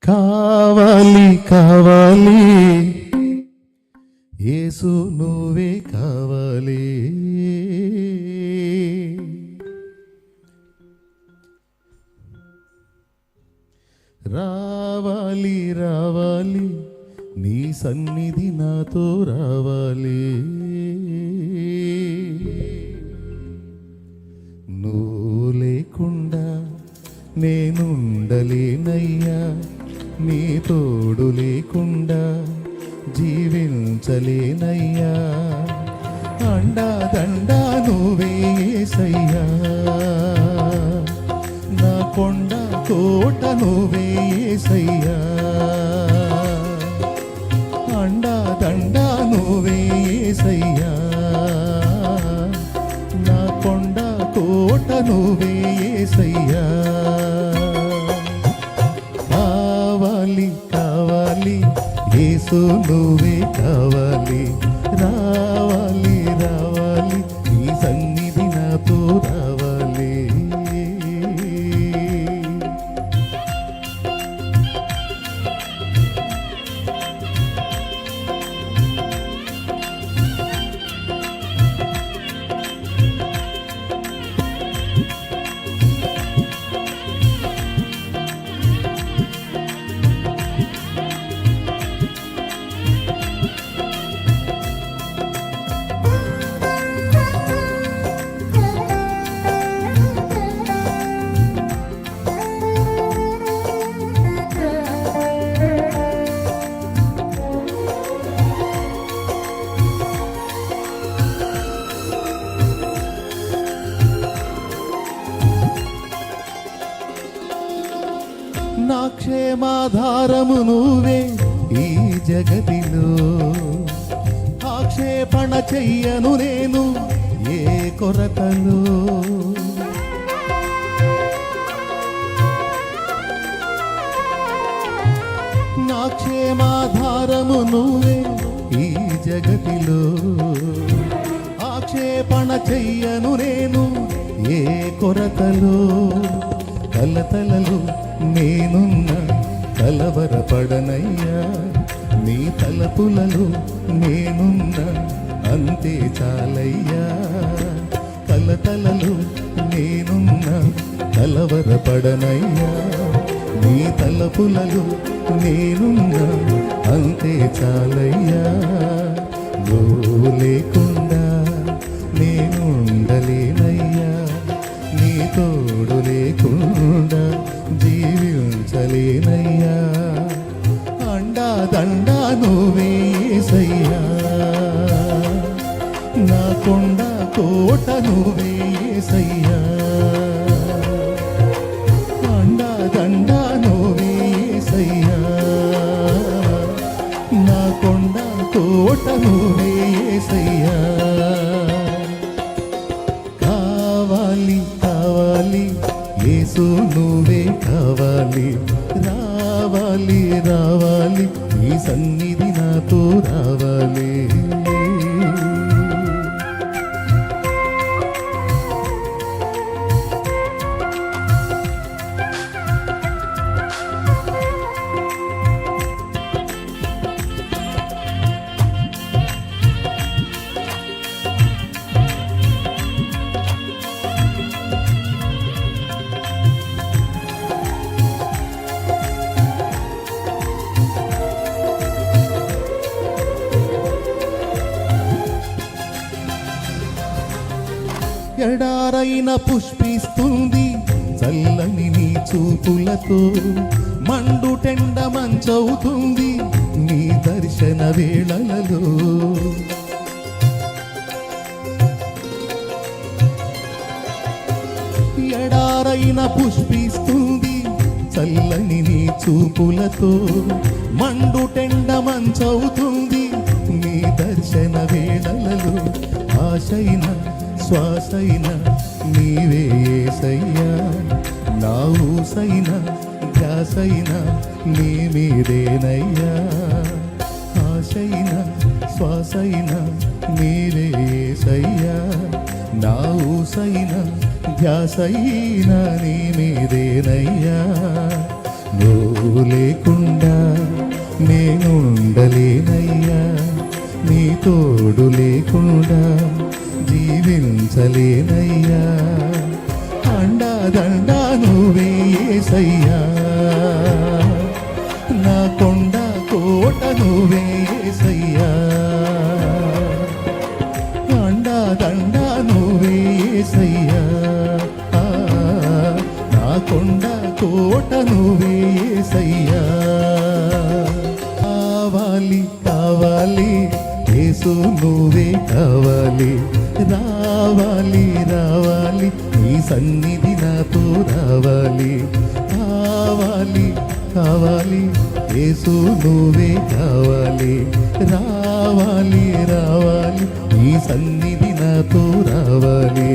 కావాలి కావాలి యేసు నువ్వే కావాలి. రావాలి రావాలి నీ సన్నిధి నాతో రావాలి. నువ్వు లేకుండా నేనుండలేనయ్యా, నీ తోడు లేకుండా జీవించలేనయ్యా. అండా దండా నువ్వే యేసయ్యా, నా కొండ కోట నువ్వే యేసయ్యా. అండా దండా నువ్వే యేసయ్యా, నా కొండ కోట నువ్వే యేసయ్యా. కావాలి కావాలి యేసు నువ్వే కావాలి. రావాలి రావాలి నీ సన్నిధి నాతో రావాలి. నా క్షేమాధారము నువ్వే ఈ జగతిలో, ఆక్షేపణ చెయ్యను నేను ఏ కొరతలో. నా క్షేమాధారము నువ్వే ఈ జగతిలో, ఆక్షేపణ చెయ్యను నేను ఏ కొరతలో. కలతలలో నేనున్న కలవరపడనయ్యా, నీ తలపులలో నేనున్న అంతే చాలయ్యా. కలతలలో నేనున్న కలవరపడనయ్యా, నీ తలపులలో నేనున్న అంతే చాలయ్యా. నువ్వు లేకుండా నేనుండలేనయ్యా, నీ తోడు లేకుండా జీవించలేనయ్యా. అండా దండా నువ్వే యేసయ్యా, నా కొండ కోట నువ్వే యేసయ్యా. అండా దండా నువ్వే యేసయ్యా, నా కొండ కోట నువ్వే యేసయ్యా. కావాలి కావాలి యేసు నువ్వే కావాలి. రావాలి రావాలి నీ సన్నిధి నాతో రావాలి. ఎడారైన పుష్పిస్తుంది చల్లని నీ చూపులతో, మండుటెండ మంచవుతుంది నీ దర్శన వేళలలో. ఎడారైన పుష్పిస్తుంది చల్లని నీ చూపులతో, మండుటెండ మంచవుతుంది నీ దర్శన వేళలలో. ఆశైన శ్వాసైన నీవే యేసయ్యా, నా ఊసైన ధ్యాసైన నీ మీదేనయ్యా. ఆశైన శ్వాసైన నీవే యేసయ్యా, నా ఊసైన ధ్యాసైన నీ మీదేనయ్యా. నువ్వు లేకుండా జీవించలేనయ్యా నీ తోడు లేకుండా జీవించలేనయ్యా అండాదండ నువ్వే యేసయ్యా నా కొండ కోట నువ్వే యేసయ్యా అండాదండ నువ్వే యేసయ్యా నా కొండ కోట నువ్వే యేసయ్యా కావాలి కావాలి యేసు నువ్వే కావాలి రావాలి రావాలి నీ సన్నిధి నాతో రావాలి కావాలి కావాలి యేసు నువ్వే కావాలి రావాలి రావాలి నీ సన్నిధి నాతో రావాలి